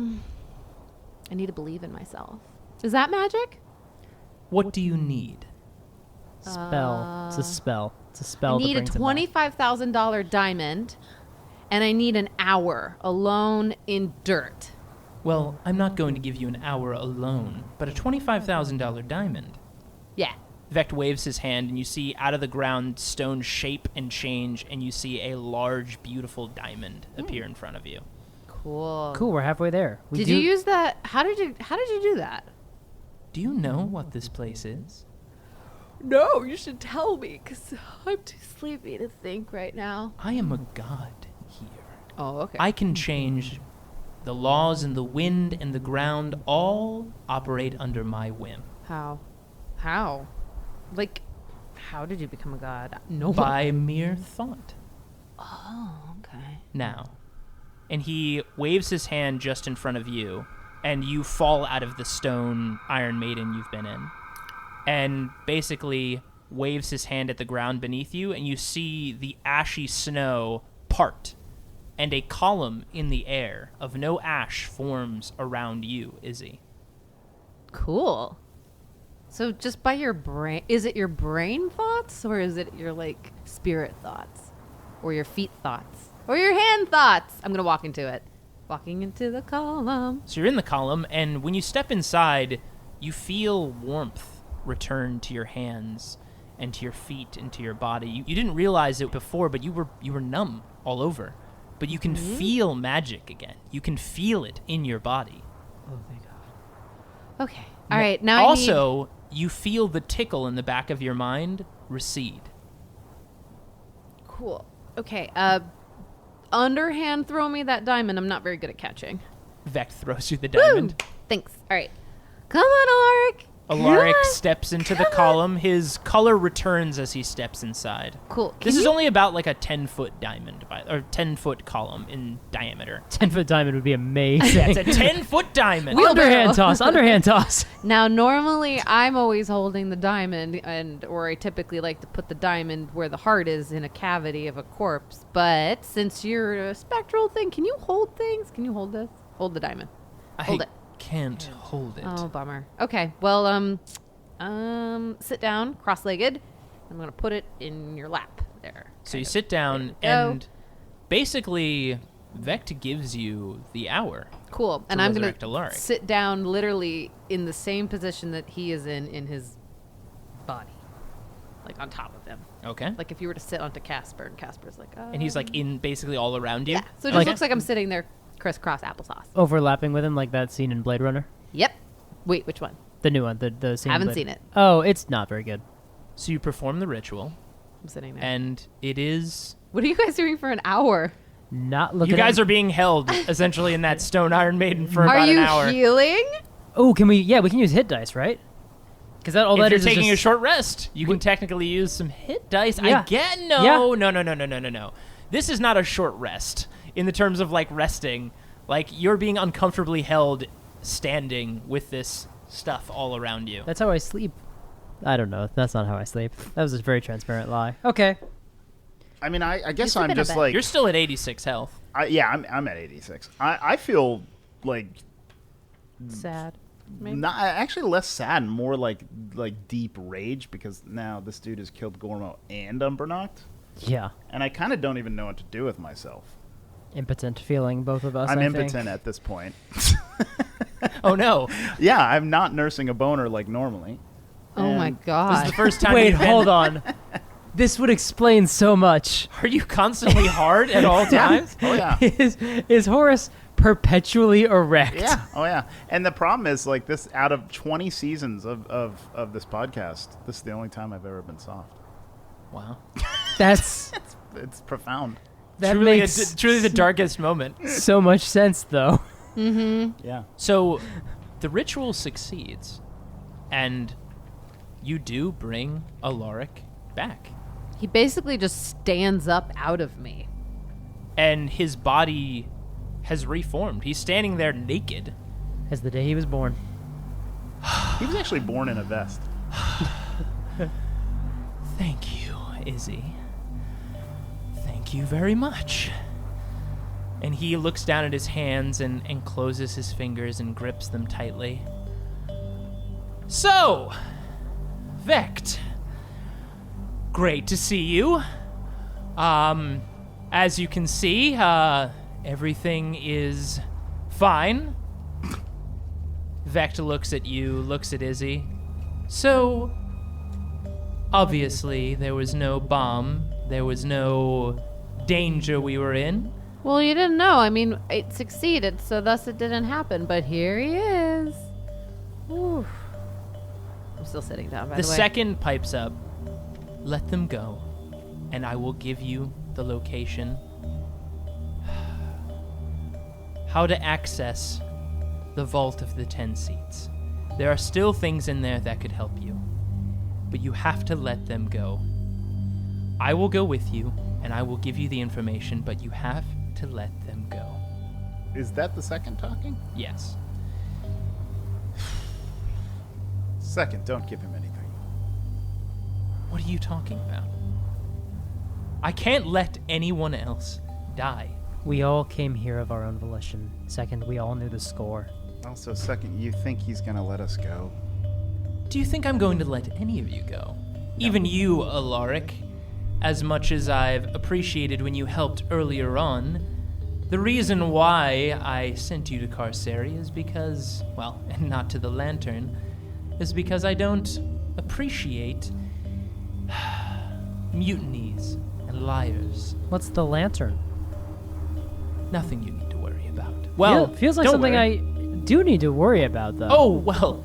need to believe in myself. Is that magic? What do you need? Spell. It's a spell. It's a spell. I need to a bring to life. $25,000 diamond, and I need an hour alone in dirt. Well, I'm not going to give you an hour alone, but a $25,000 diamond. Yeah. Vect waves his hand, and you see out of the ground stone shape and change, and you see a large, beautiful diamond appear in front of you. Cool. Cool, we're halfway there. Did you use that? How did you do that? Do you know what this place is? No, you should tell me, because I'm too sleepy to think right now. I am a god here. Oh, okay. I can change the laws and the wind and the ground all operate under my whim. How? Like, how did you become a god? No. By mere thought. Oh, okay. Now. And he waves his hand just in front of you, and you fall out of the stone Iron Maiden you've been in. And basically waves his hand at the ground beneath you, and you see the ashy snow part, and a column in the air of no ash forms around you, Izzy. Cool. So just by your brain, is it your brain thoughts, or is it your, like, spirit thoughts? Or your feet thoughts? Or your hand thoughts? I'm going to walk into it. Walking into the column. So you're in the column, and when you step inside, you feel warmth return to your hands and to your feet and to your body. You didn't realize it before, but you were numb all over. But you can feel magic again. You can feel it in your body. Oh, thank God. Okay. All right. Now also, you feel the tickle in the back of your mind recede. Cool. Okay. Underhand throw me that diamond. I'm not very good at catching. Vect throws you the diamond. Woo! Thanks. All right. Come on, Alaric. Alaric steps into the column. His color returns as he steps inside. Cool. This is only about like a 10-foot diamond, or 10-foot column in diameter. 10-foot diamond would be amazing. That's a 10-foot diamond. Underhand toss. Now, normally, I'm always holding the diamond, or I typically like to put the diamond where the heart is in a cavity of a corpse. But since you're a spectral thing, can you hold things? Can you hold this? Hold the diamond. Hold it. Can't hold it. Oh, bummer. Okay. Well, sit down, cross-legged. I'm gonna put it in your lap there. So you sit down, and basically, Vect gives you the hour. Cool. And to I'm gonna resurrect Alaric. sit down literally in the same position that he is in his body, like on top of him. Okay. Like if you were to sit onto Casper, and Casper's like, And he's like in basically all around you. yeah. So it just looks like I'm sitting there, crisscross applesauce. Overlapping with him like that scene in Blade Runner. Yep. Wait, which one? The new one, the scene. Haven't seen it. Oh, it's not very good. So you perform the ritual, I'm sitting there. and it is... What are you guys doing for an hour? Not looking. You guys are being held, essentially, in that stone Iron Maiden for Are about you an hour. healing? Oh, can we? Yeah, we can use hit dice, right? Because that all If that you're is taking just, a short rest, you can technically use some hit dice. Yeah. I get Yeah. No. This is not a short rest in the terms of like resting. Like you're being uncomfortably held standing with this stuff all around you. That's how I sleep. I don't know. That's not how I sleep. That was a very transparent lie. Okay. I mean, I guess sleep I'm in a just bed. like... You're still at 86 health. I'm at 86. I feel like... Sad. Maybe. Not actually less sad and more like deep rage because now this dude has killed Gormo and Umbernacht, Yeah. and I kind of don't even know what to do with myself. Impotent feeling, both of us. I'm I impotent think. at this point. Oh no! Yeah, I'm not nursing a boner like normally. Oh my And This is god. the first time. Wait, you've been- hold on. This would explain so much. Are you constantly hard at all times? Oh yeah. Is Horace perpetually erect? Yeah. Oh yeah. And the problem is like this out of 20 seasons of this podcast, this is the only time I've ever been soft. Wow. That's It's profound. that Truly, makes truly the darkest moment. so much sense, though. Yeah. So, the ritual succeeds, and you do bring Alaric back. He basically just stands up out of me. And his body has reformed. He's standing there naked. As the day he was born. He was actually born in a vest. Thank you, Izzy. Thank you very much. And he looks down at his hands and closes his fingers and grips them tightly. So, Vect. Great to see you. As you can see, everything is fine. Vect looks at you, looks at Izzy. So, obviously, there was no bomb. There was no danger we were in. Well, you didn't know. I mean, it succeeded, so thus it didn't happen. But here he is. Oof. I'm still sitting down, by the The way. second pipes up. Let them go, and I will give you the location. How to access the vault of the 10 seats. There are still things in there that could help you, but you have to let them go. I will go with you, and I will give you the information, but you have to let them go. Is that the second talking? Yes. Second, don't give him anything. What are you talking about? I can't let anyone else die. We all came here of our own volition. Second, we all knew the score. Also, second, you think he's gonna let us go? Do you think I'm going to let any of you go? Even you, Alaric. As much as I've appreciated when you helped earlier on, the reason why I sent you to Carcery is because, well, and not to the Lantern, is because I don't appreciate mutinies and liars. What's the lantern? Nothing you need to worry about. Well, feels like don't something worry. I do need to worry about, though. Oh, well,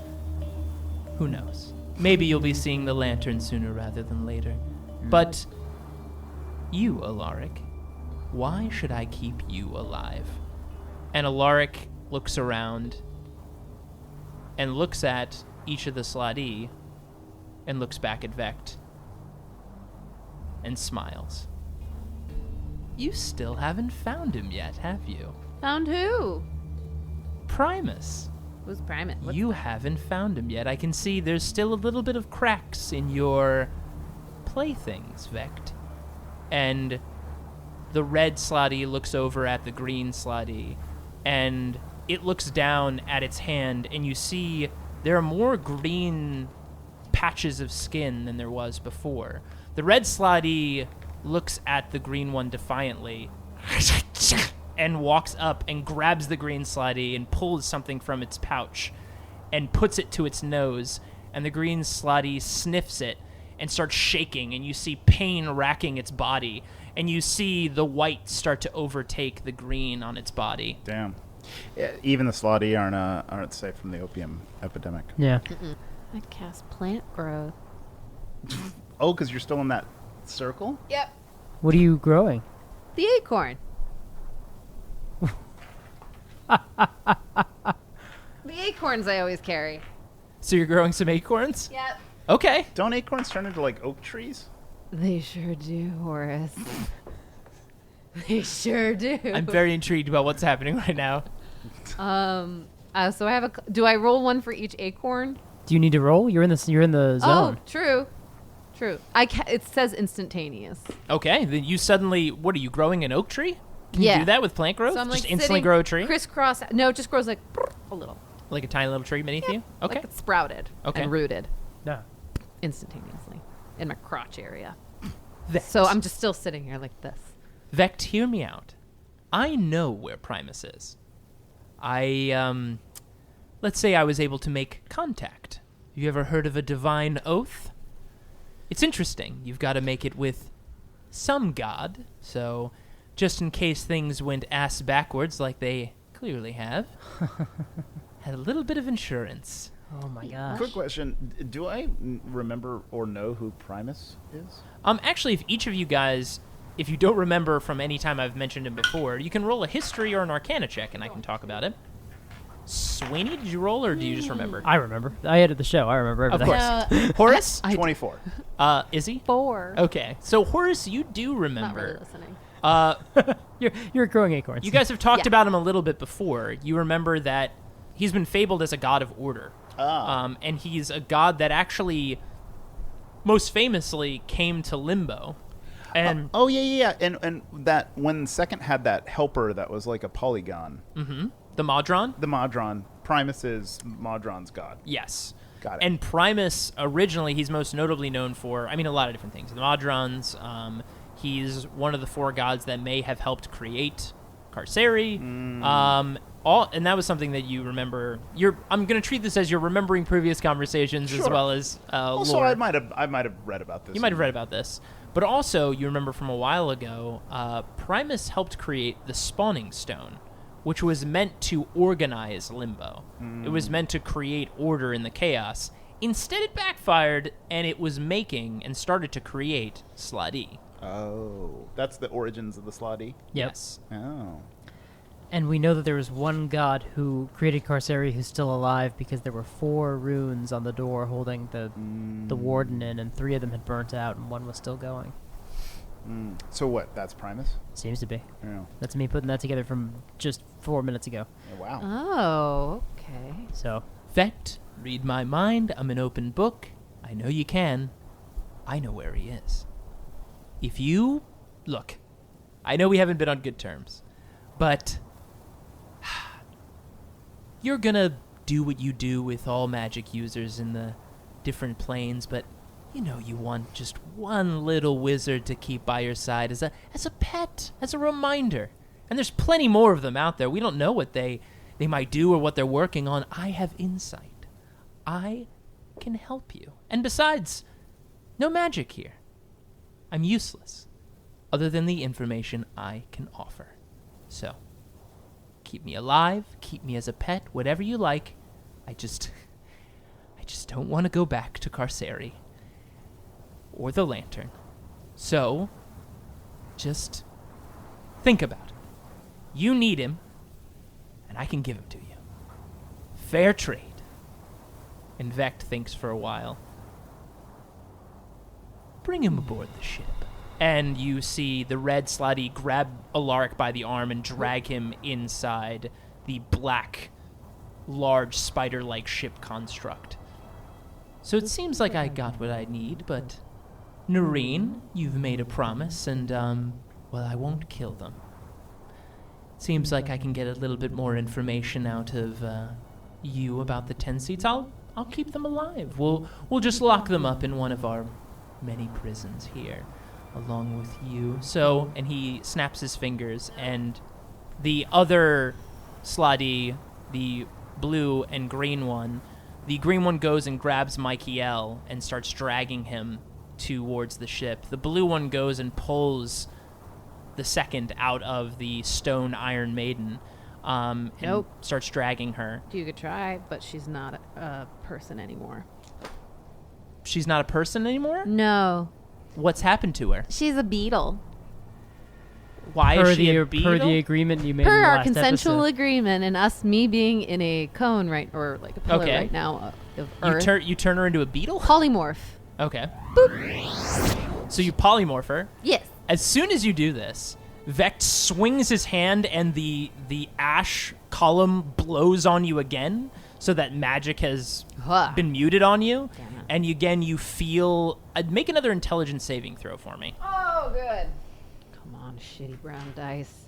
who knows? Maybe you'll be seeing the Lantern sooner rather than later. But you, Alaric, why should I keep you alive? And Alaric looks around and looks at each of the Sladi and looks back at Vect and smiles. You still haven't found him yet, have you? Found who? Primus. Who's Primate? What's You haven't found him yet. I can see there's still a little bit of cracks in your playthings, Vect. And the red Slotty looks over at the green Slotty, and it looks down at its hand, and you see there are more green patches of skin than there was before. The red Slotty looks at the green one defiantly and walks up and grabs the green Slotty and pulls something from its pouch and puts it to its nose, and the green Slotty sniffs it and starts shaking, and you see pain racking its body, and you see the white start to overtake the green on its body. Damn. Yeah, even the Slotty aren't safe from the opium epidemic. Yeah. I cast plant growth. Oh, because you're still in that circle? Yep. What are you growing? The acorn. The acorns I always carry. So you're growing some acorns? Yep. Okay. Don't acorns turn into like oak trees? They sure do, Horace. They sure do. I'm very intrigued about what's happening right now. So I have a. Do I roll one for each acorn? Do you need to roll? You're in the zone. Oh, true. It says instantaneous. Okay, then you suddenly, what are you, growing an oak tree? Can you do that with plant growth? So I'm Just like instantly sitting grow a tree? crisscross. No, it just grows like a little. Like a tiny little tree beneath you? Okay. Like it's sprouted Okay. and rooted No. instantaneously in my crotch area. Vect. So I'm just still sitting here like this. Vect, hear me out. I know where Primus is. Let's say I was able to make contact. Have you ever heard of a divine oath? It's interesting. You've got to make it with some god, so just in case things went ass backwards like they clearly have, had a little bit of insurance. Oh my gosh. Quick question. Do I remember or know who Primus is? Actually, if each of you guys, if you don't remember from any time I've mentioned him before, you can roll a history or an arcana check, and I can talk about it. Sweeney, did you roll, or do you just remember? I remember. I edited the show. I remember Of everything. course. Horace? 24. Izzy? 4. Okay. So, Horace, you do Not really remember. listening. You're growing acorns. You guys have talked Yeah. about him a little bit before. You remember that he's been fabled as a god of order. And he's a god that actually, most famously, came to Limbo. And Oh, yeah. And that when Second had that helper that was like a polygon, the Modron? the Modron, Primus is Modron's god. Yes. Got it. And Primus, originally, he's most notably known for, a lot of different things. The Modrons, he's one of the 4 gods that may have helped create Carcery. And that was something that you remember. I'm going to treat this as you're remembering previous conversations as Sure. well as Also, lore. I might have read about this. You might have read about this. But also, you remember from a while ago, Primus helped create the spawning stone, which was meant to organize Limbo. It was meant to create order in the chaos. Instead, it backfired, and it was making and started to create Sladi. Oh, that's the origins of the Sladi? Yes. Oh. And we know that there was one god who created Carceri who's still alive because there were 4 runes on the door holding the warden in, and 3 of them had burnt out, and 1 was still going. So what? That's Primus? Seems to be. Yeah. That's me putting that together from just 4 minutes ago. Oh, wow. Oh, okay. So, Vect, read my mind. I'm an open book. I know you can. I know where he is. If you... Look, I know we haven't been on good terms, but... You're gonna do what you do with all magic users in the different planes, but you know you want just one little wizard to keep by your side as a pet, as a reminder. And there's plenty more of them out there. We don't know what they might do or what they're working on. I have insight. I can help you. And besides, no magic here. I'm useless, other than the information I can offer. So... keep me alive, keep me as a pet, whatever you like. I just don't want to go back to Carceri. Or the Lantern. So, just think about it. You need him, and I can give him to you. Fair trade. And Vect thinks for a while. Bring him aboard the ship. And you see the red Sladi grab Alaric by the arm and drag him inside the black, large spider-like ship construct. So it seems like I got what I need, but... Noreen, you've made a promise, and, well, I won't kill them. Seems like I can get a little bit more information out of, you about the 10 seats. I'll keep them alive. We'll just lock them up in one of our many prisons here. Along with you. So, and he snaps his fingers, and the other Sladi, the blue and green one, the green one goes and grabs Michael and starts dragging him towards the ship. The blue one goes and pulls the second out of the stone Iron Maiden, and starts dragging her. You could try, but she's not a person anymore. She's not a person anymore? No. What's happened to her? She's a beetle. Why is she a beetle? Per the agreement you made in Per the our last consensual episode. agreement, and me being in a cone or like a pillar Okay. right now of Earth. You turn her into a beetle? Polymorph. Okay. So you polymorph her. Yes. As soon as you do this, Vect swings his hand and the ash column blows on you again, so that magic has been muted on you. Damn it. And again, you feel... make another intelligence saving throw for me. Oh, good. Come on, shitty brown dice.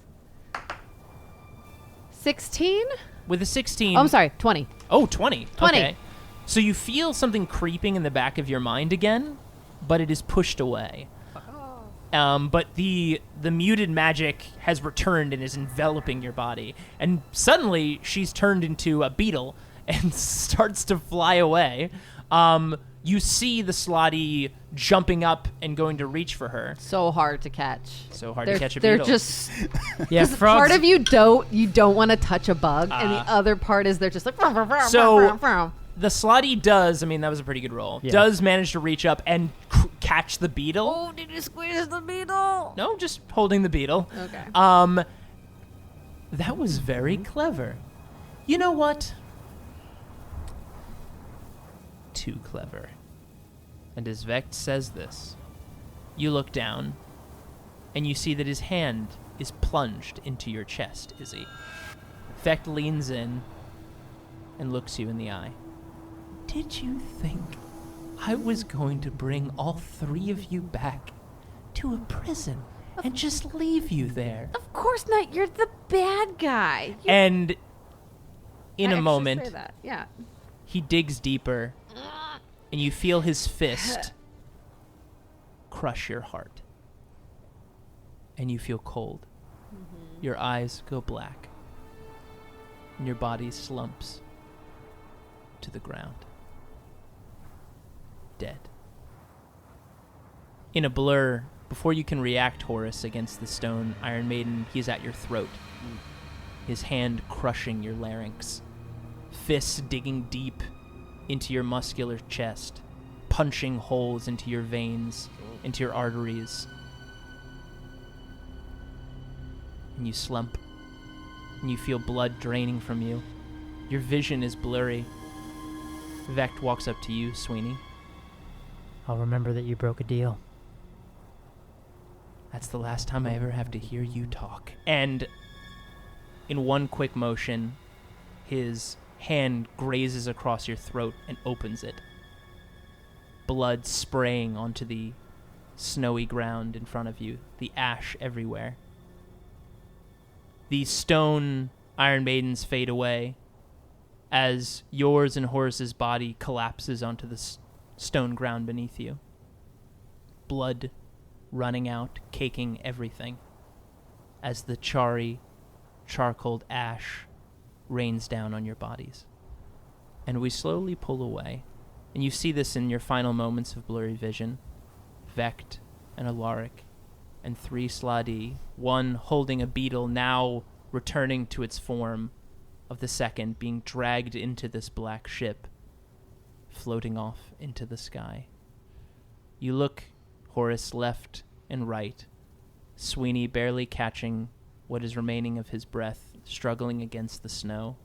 16? With a 16... Oh, I'm sorry, 20. Oh, 20. 20. Okay. So you feel something creeping in the back of your mind again, but it is pushed away. But the muted magic has returned and is enveloping your body. And suddenly, she's turned into a beetle and starts to fly away. You see the Sladi jumping up and going to reach for her. So hard to catch. So hard to catch a they're beetle. just... Yeah, frogs. Part of you don't want to touch a bug, and the other part is they're just like... So- The Slotty does, I mean, that was a pretty good roll, Yeah. does manage to reach up and catch the beetle. Oh, did you squeeze the beetle? No, just holding the beetle. Okay. That was very clever. You know what? Too clever. And as Vect says this, you look down, and you see that his hand is plunged into your chest, Izzy. Vect leans in and looks you in the eye. Did you think I was going to bring all 3 of you back to a prison and just leave you there? Of course not. You're the bad guy. And in I a actually moment, say that. Yeah. he digs deeper, and you feel his fist crush your heart. And you feel cold. Your eyes go black, and your body slumps to the ground. Dead. In a blur, Before you can react, Horace, against the stone Iron Maiden, he's at your throat, his hand crushing your larynx, fists digging deep into your muscular chest, punching holes into your veins, into your arteries. And you slump, and you feel blood draining from you. Your vision is blurry. Vect walks up to you, Sweeney. I'll remember that you broke a deal. That's the last time I ever have to hear you talk. And in one quick motion, his hand grazes across your throat and opens it. Blood spraying onto the snowy ground in front of you, the ash everywhere. The stone Iron Maidens fade away as yours and Horace's body collapses onto the stone ground beneath you. Blood running out, caking everything, as the charcoaled ash rains down on your bodies. And we slowly pull away, and you see this in your final moments of blurry vision. Vect and Alaric and 3 Sladi, one holding a beetle now returning to its form of the second, being dragged into this black ship, floating off into the sky. You look, Horace, left and right, Sweeney barely catching what is remaining of his breath, struggling against the snow,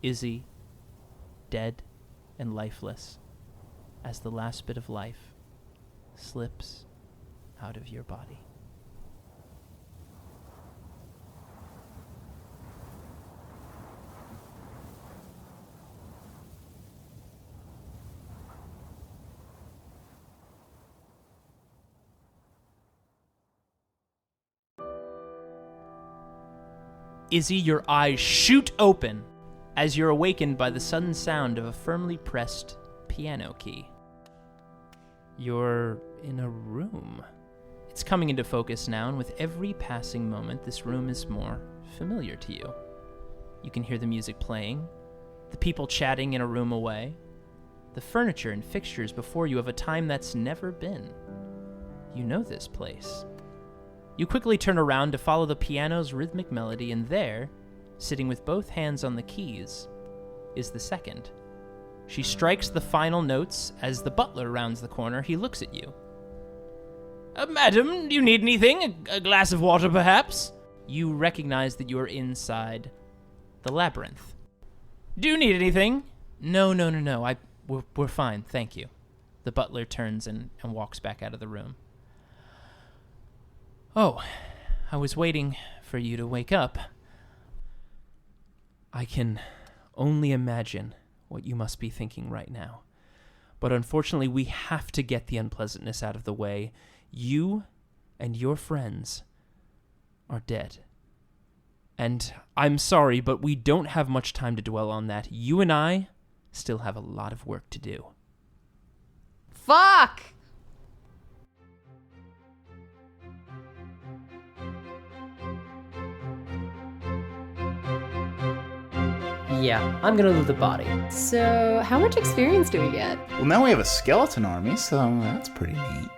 Izzy, dead and lifeless, as the last bit of life slips out of your body. Izzy, your eyes shoot open as you're awakened by the sudden sound of a firmly pressed piano key. You're in a room. It's coming into focus now, and with every passing moment, this room is more familiar to you. You can hear the music playing, the people chatting in a room away, the furniture and fixtures before you of a time that's never been. You know this place. You quickly turn around to follow the piano's rhythmic melody, and there, sitting with both hands on the keys, is the second. She strikes the final notes as the butler rounds the corner. He looks at you. Madam, do you need anything? A glass of water, perhaps? You recognize that you are inside the labyrinth. Do you need anything? No. We're fine, thank you. The butler turns and walks back out of the room. Oh, I was waiting for you to wake up. I can only imagine what you must be thinking right now. But unfortunately, we have to get the unpleasantness out of the way. You and your friends are dead. And I'm sorry, but we don't have much time to dwell on that. You and I still have a lot of work to do. Fuck! Yeah, I'm gonna loot the body. So, how much experience do we get? Well, now we have a skeleton army, so that's pretty neat.